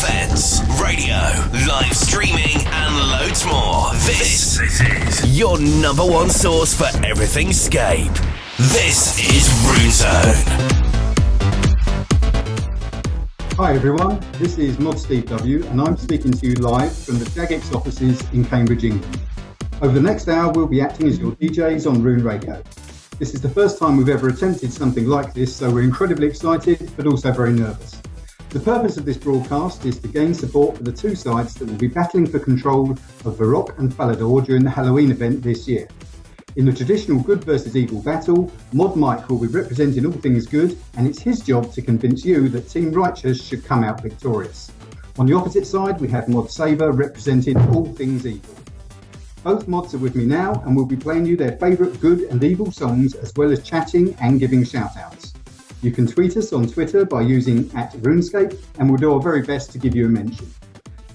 events, radio, live streaming, and loads more. This is your number one source for everything Scape. This is RuneZone. Hi everyone, this is Mod Stevew and I'm speaking to you live from the Jagex offices in Cambridge, England. Over the next hour we'll be acting as your DJs on RuneRadio. This is the first time we've ever attempted something like this, so we're incredibly excited but also very nervous. The purpose of this broadcast is to gain support for the two sides that will be battling for control of Varrock and Falador during the Halloween event this year. In the traditional good versus evil battle, Mod Mike will be representing all things good, and it's his job to convince you that Team Righteous should come out victorious. On the opposite side, we have Mod Sabre representing all things evil. Both mods are with me now, and will be playing you their favourite good and evil songs, as well as chatting and giving shout-outs. You can tweet us on Twitter by using @RuneScape, and we'll do our very best to give you a mention.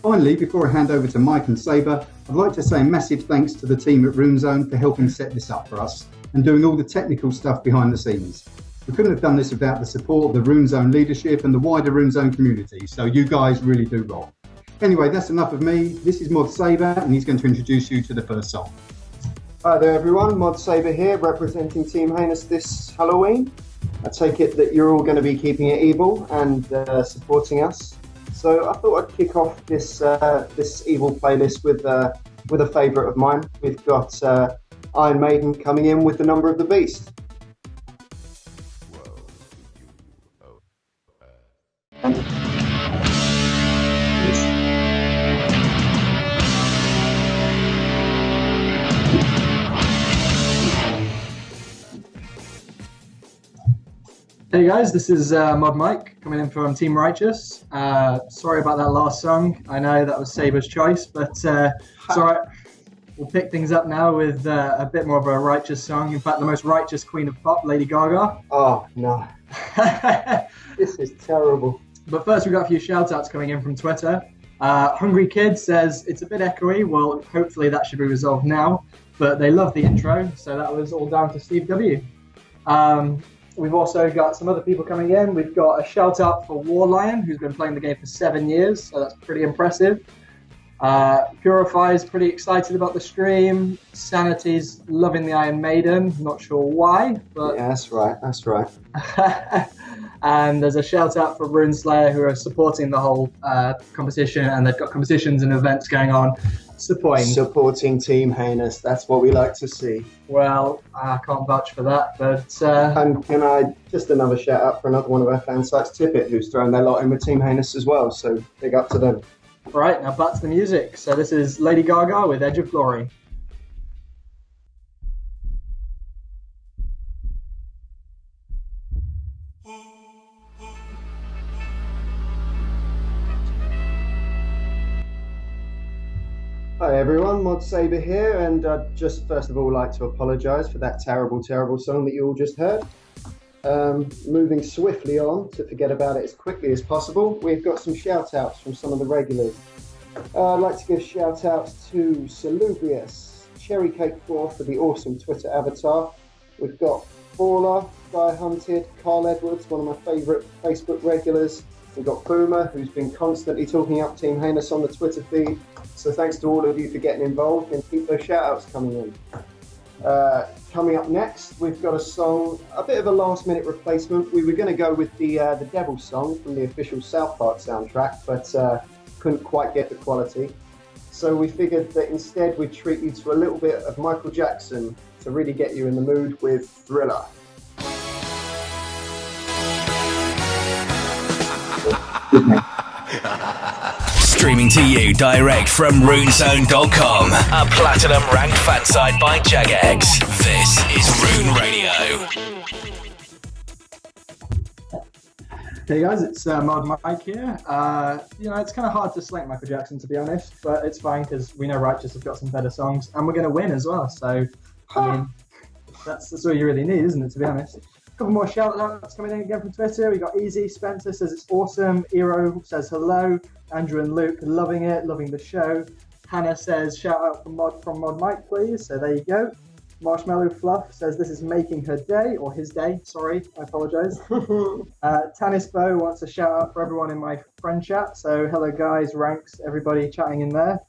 Finally, before I hand over to Mike and Sabre, I'd like to say a massive thanks to the team at RuneZone for helping set this up for us and doing all the technical stuff behind the scenes. We couldn't have done this without the support of the RuneZone leadership and the wider RuneZone community, so you guys really do rock. Anyway, that's enough of me. This is Mod Sabre, and he's going to introduce you to the first song. Hi there everyone, Mod Stevew here, representing Team Heinous this Halloween. I take it that you're all going to be keeping it evil and supporting us. So I thought I'd kick off this evil playlist with a favourite of mine. We've got Iron Maiden coming in with The Number of the Beast. Hey guys, this is Mod Mike coming in from Team Righteous. Sorry about that last song. I know that was Sabre's choice, but it's alright. We'll pick things up now with a bit more of a righteous song. In fact, the most righteous queen of pop, Lady Gaga. Oh no, this is terrible. But first, we've got a few shout-outs coming in from Twitter. Hungry Kid says it's a bit echoey. Well, hopefully that should be resolved now. But they love the intro, so that was all down to Steve W. We've also got some other people coming in. We've got a shout out for Warlion, who's been playing the game for 7 years, so that's pretty impressive. Purify is pretty excited about the stream. Sanity's loving the Iron Maiden, not sure why, but yeah, that's right. And there's a shout out for Runeslayer, who are supporting the whole competition, and they've got competitions and events going on. Supporting Team Heinous, that's what we like to see. Well, I can't vouch for that, but... And can I, just another shout out for another one of our fan sites, Tippett, who's thrown their lot in with Team Heinous as well, so big up to them. Right, now back to the music. So this is Lady Gaga with Edge of Glory. Hi everyone, Mod Stevew here, and I'd just first of all like to apologise for that terrible song that you all just heard. Moving swiftly on to forget about it as quickly as possible, we've got some shout-outs from some of the regulars. I'd like to give shout-outs to Salubrious, Cherry Cake 4 for the awesome Twitter avatar. We've got Baller, Guy Hunted, Carl Edwards, one of my favourite Facebook regulars. We've got Boomer, who's been constantly talking up Team Heinous on the Twitter feed. So thanks to all of you for getting involved, and keep those shout-outs coming in. Coming up next, we've got a song, a bit of a last-minute replacement. We were going to go with the Devil song from the official South Park soundtrack, but couldn't quite get the quality. So we figured that instead we'd treat you to a little bit of Michael Jackson to really get you in the mood with Thriller. Streaming to you direct from RuneZone.com, a platinum ranked fan site by Jagex. This is RuneRadio. Hey guys, it's Mod Mike here. It's kind of hard to select Michael Jackson, to be honest, but it's fine because we know Righteous have got some better songs, and we're going to win as well. So, I mean, that's all you really need, isn't it, to be honest? A couple more shout-outs coming in again from Twitter. We got Easy, Spencer says it's awesome. Eero says hello. Andrew and Luke loving it, loving the show. Hannah says shout-out from Mod Mike, please. So there you go. Marshmallow Fluff says this is making her day, or his day, sorry, I apologise. Tanisbo wants a shout out for everyone in my friend chat, so hello guys, ranks, everybody chatting in there.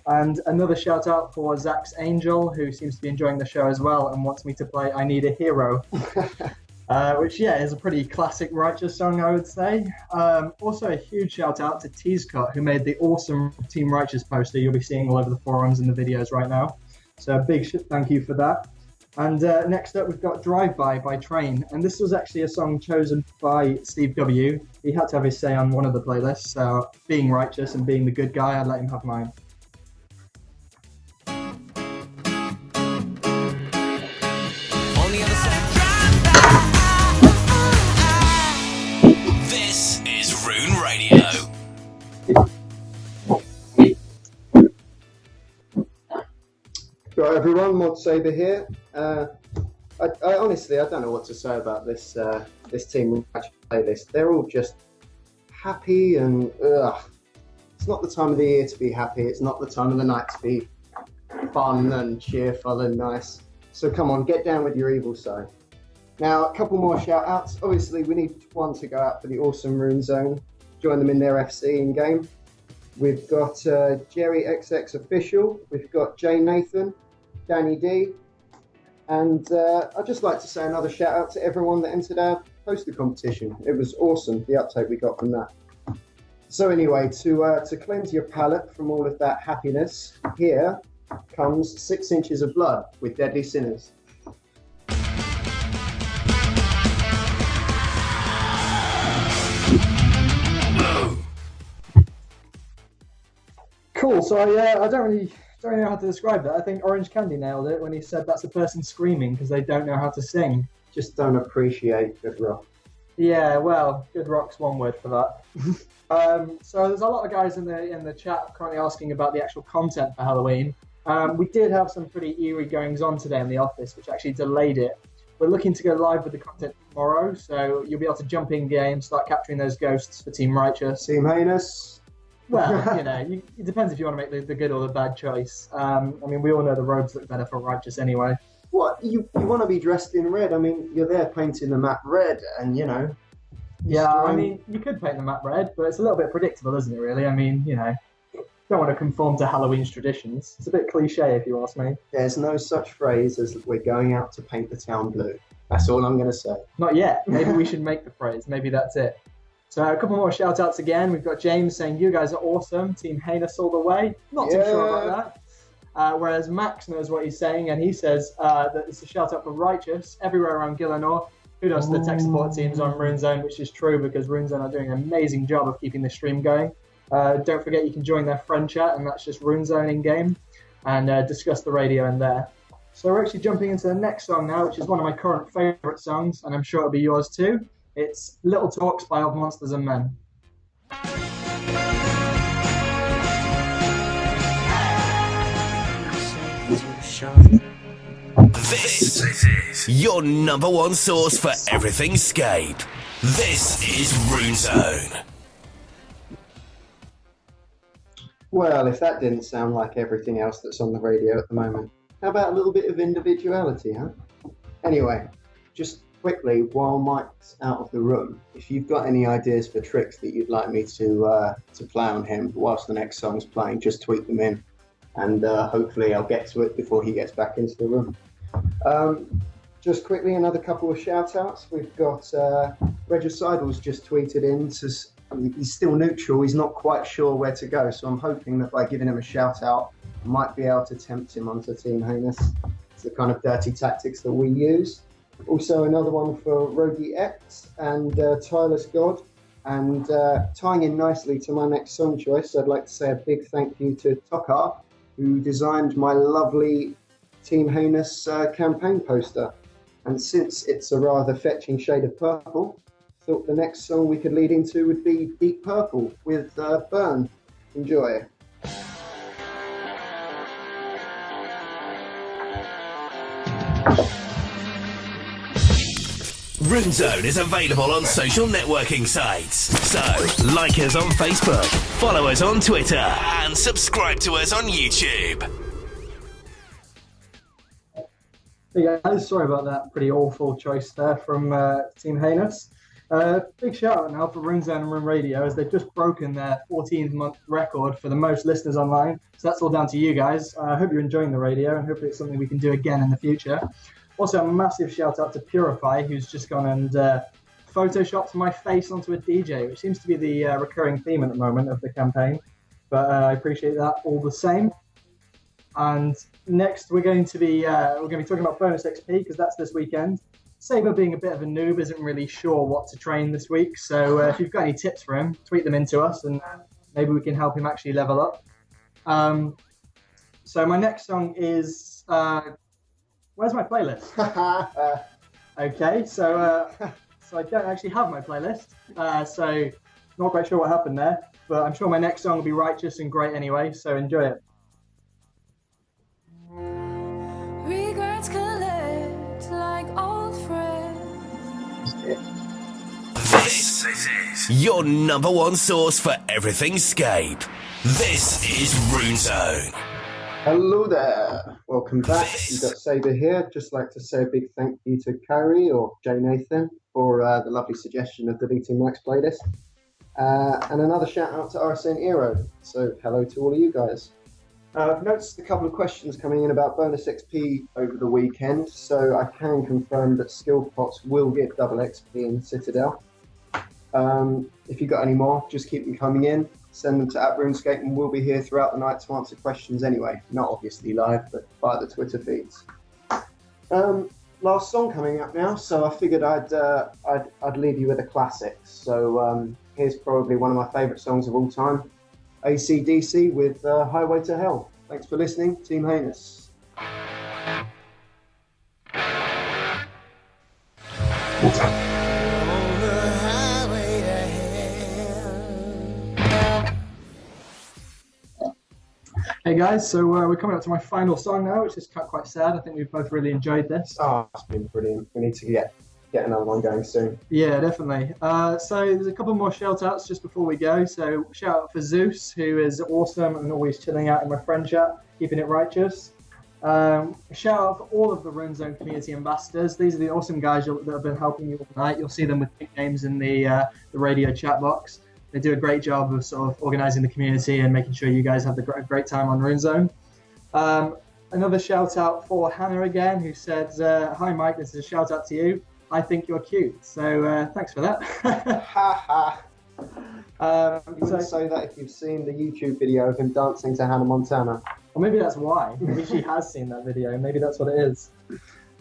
And another shout out for Zach's Angel, who seems to be enjoying the show as well and wants me to play I Need a Hero. Which, yeah, is a pretty classic Righteous song, I would say. Also, a huge shout out to Teascut, who made the awesome Team Righteous poster you'll be seeing all over the forums and the videos right now. So a big thank you for that. And next up, we've got Drive by Train. And this was actually a song chosen by Steve W. He had to have his say on one of the playlists. So being righteous and being the good guy, I'd let him have mine. RuneRadio. Right, everyone, Mod Sabre here. I honestly, I don't know what to say about this Team Righteous playlist. They're all just happy and it's not the time of the year to be happy. It's not the time of the night to be fun and cheerful and nice. So come on, get down with your evil side. Now, a couple more shout outs. Obviously, we need one to go out for the awesome Rune Zone. Join them in their FC in game. We've got Jerry XX Official. We've got Jay Nathan, Danny D. And I'd just like to say another shout out to everyone that entered our poster competition. It was awesome, the uptake we got from that. So anyway, to cleanse your palate from all of that happiness, here comes 6 Inches of Blood with Deadly Sinners. Cool. So I don't really know how to describe that. I think Orange Candy nailed it when he said that's a person screaming because they don't know how to sing. Just don't appreciate good rock. Yeah, well, good rock's one word for that. So there's a lot of guys in the chat currently asking about the actual content for Halloween. We did have some pretty eerie goings on today in the office, which actually delayed it. We're looking to go live with the content tomorrow, so you'll be able to jump in game, start capturing those ghosts for Team Righteous. Team Heinous. Well, you know, it depends if you want to make the good or the bad choice. I mean, we all know the robes look better for Righteous anyway. What, you want to be dressed in red? I mean, you're there painting the map red and, you know... Yeah, I mean, you could paint the map red, but it's a little bit predictable, isn't it, really? I mean, you know, don't want to conform to Halloween's traditions. It's a bit cliche, if you ask me. There's no such phrase as we're going out to paint the town blue. That's all I'm going to say. Not yet. Maybe we should make the phrase. Maybe that's it. So a couple more shout-outs again. We've got James saying, you guys are awesome. Team Heinous all the way. Not too sure about that. Whereas Max knows what he's saying, and he says that it's a shout-out for Righteous everywhere around Gillinor. Kudos to the tech support teams on RuneZone, which is true because RuneZone are doing an amazing job of keeping the stream going. Don't forget you can join their friend chat, and that's just RuneZone in-game, and discuss the radio in there. So we're actually jumping into the next song now, which is one of my current favourite songs, and I'm sure it'll be yours too. It's Little Talks by Of Monsters and Men. This is your number one source for everything Scape. This is RuneZone. Well, if that didn't sound like everything else that's on the radio at the moment, how about a little bit of individuality, huh? Anyway, just quickly, while Mike's out of the room, if you've got any ideas for tricks that you'd like me to play on him whilst the next song's playing, just tweet them in, and hopefully I'll get to it before he gets back into the room. Just quickly, another couple of shout-outs. We've got Regicidal's just tweeted in. He's still neutral. He's not quite sure where to go, so I'm hoping that by giving him a shout-out, I might be able to tempt him onto Team Heinous. It's the kind of dirty tactics that we use. Also another one for Rogie X and Tireless God. And tying in nicely to my next song choice, I'd like to say a big thank you to Tokar, who designed my lovely Team Heinous campaign poster. And since it's a rather fetching shade of purple, I thought the next song we could lead into would be Deep Purple with Burn. Enjoy. RuneZone is available on social networking sites. So, like us on Facebook, follow us on Twitter, and subscribe to us on YouTube. Hey guys, sorry about that pretty awful choice there from Team Heinous. Big shout out now for RuneZone and RuneRadio as they've just broken their 14th-month record for the most listeners online. So that's all down to you guys. I hope you're enjoying the radio and hopefully it's something we can do again in the future. Also, a massive shout out to Purify, who's just gone and photoshopped my face onto a DJ, which seems to be the recurring theme at the moment of the campaign. But I appreciate that all the same. And next we're going to be talking about bonus XP because that's this weekend. Sabre, being a bit of a noob, isn't really sure what to train this week. So if you've got any tips for him, tweet them into us and maybe we can help him actually level up. So my next song is... where's my playlist? Okay, so I don't actually have my playlist. So not quite sure what happened there. But I'm sure my next song will be righteous and great anyway. So enjoy it. Regrets collect like old friends. This is your number one source for everything Scape. This is RuneZone. Hello there. Welcome back. You've got Sabre here. Just like to say a big thank you to Kyrie or Jay Nathan for the lovely suggestion of deleting Mike's playlist. And another shout out to RSN Eero. So hello to all of you guys. I've noticed a couple of questions coming in about bonus XP over the weekend, so I can confirm that skill pots will get double XP in Citadel. If you've got any more, just keep them coming in. Send them to @RuneScape and we'll be here throughout the night to answer questions anyway. Not obviously live, but via the Twitter feeds. Last song coming up now, so I figured I'd leave you with a classic. So here's probably one of my favourite songs of all time. AC/DC with Highway to Hell. Thanks for listening, Team Heinous. Hey guys, so we're coming up to my final song now, which is quite sad. I think we've both really enjoyed this. Oh, it's been brilliant. We need to get another one going soon. Yeah, definitely. So there's a couple more shout outs just before we go. So shout out for Zeus, who is awesome and always chilling out in my friend chat, keeping it righteous. Shout out for all of the RuneZone community ambassadors. These are the awesome guys that have been helping you all night. You'll see them with nicknames in the radio chat box. They do a great job of sort of organising the community and making sure you guys have a great time on RuneZone. Another shout out for Hannah again, who said, "Hi Mike, this is a shout out to you. I think you're cute." So thanks for that. Ha ha. You wouldn't say that if you've seen the YouTube video of him dancing to Hannah Montana. Or maybe that's why. Maybe she has seen that video. Maybe that's what it is.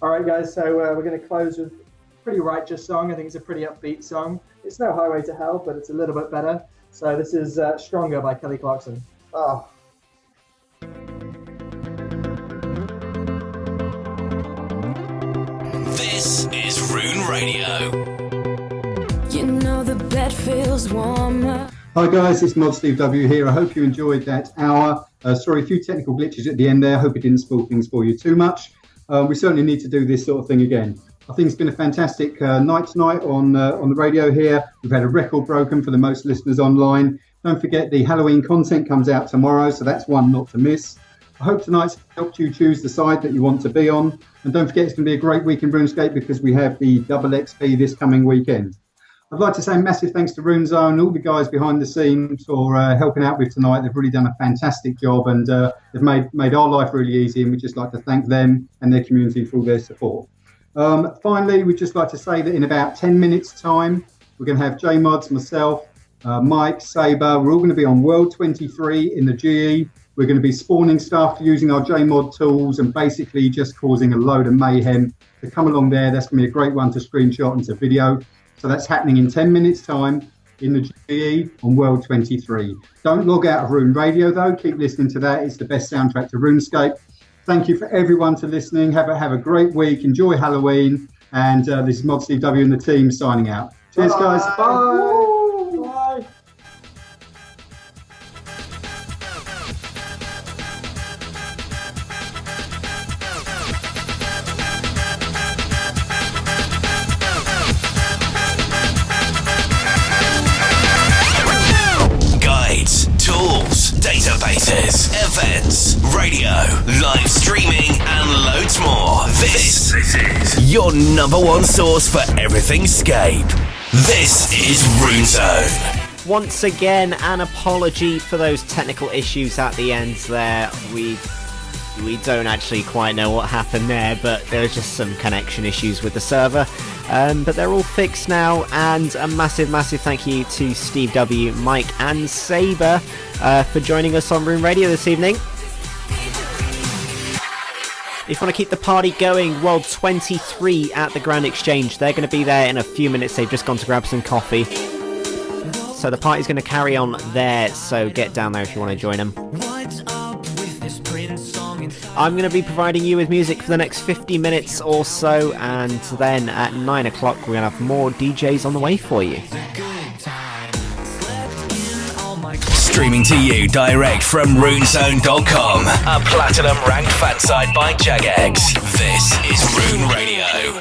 All right, guys. So we're going to close with a pretty righteous song. I think it's a pretty upbeat song. It's no Highway to Hell, but it's a little bit better. So this is Stronger by Kelly Clarkson. Oh. This is RuneRadio. You know the bed feels warmer. Hi guys, it's Mod Stevew here. I hope you enjoyed that hour. Sorry, a few technical glitches at the end there. I hope it didn't spoil things for you too much. We certainly need to do this sort of thing again. I think it's been a fantastic night tonight on the radio here. We've had a record broken for the most listeners online. Don't forget the Halloween content comes out tomorrow, so that's one not to miss. I hope tonight's helped you choose the side that you want to be on. And don't forget, it's going to be a great week in RuneScape because we have the double XP this coming weekend. I'd like to say massive thanks to RuneZone, all the guys behind the scenes for helping out with tonight. They've really done a fantastic job and they've made our life really easy, and we'd just like to thank them and their community for all their support. Finally, we'd just like to say that in about 10 minutes' time, we're going to have J-Mods, myself, Mike, Sabre. We're all going to be on World 23 in the GE. We're going to be spawning stuff using our J-Mod tools and basically just causing a load of mayhem. So come along there. That's going to be a great one to screenshot into video. So that's happening in 10 minutes' time in the GE on World 23. Don't log out of RuneRadio, though. Keep listening to that. It's the best soundtrack to RuneScape. Thank you for everyone for listening. Have a great week. Enjoy Halloween. And this is Mod Stevew and the team signing out. Cheers, guys. Bye. Bye. Guides, tools, databases, events, radio, live streaming, and loads more. This is your number one source for everything Scape. This is RuneZone. Once again, an apology for those technical issues at the end there. We don't actually quite know what happened there, but there was just some connection issues with the server. But they're all fixed now, and a massive thank you to Steve W, Mike and Sabre for joining us on RuneRadio this evening. If you want to keep the party going, World 23 at the Grand Exchange. They're going to be there in a few minutes. They've just gone to grab some coffee. So the party's going to carry on there, so get down there if you want to join them. I'm going to be providing you with music for the next 50 minutes or so, and then at 9 o'clock we're going to have more DJs on the way for you. Streaming to you direct from RuneZone.com, a platinum ranked fan site by Jagex. This is Rune Radio.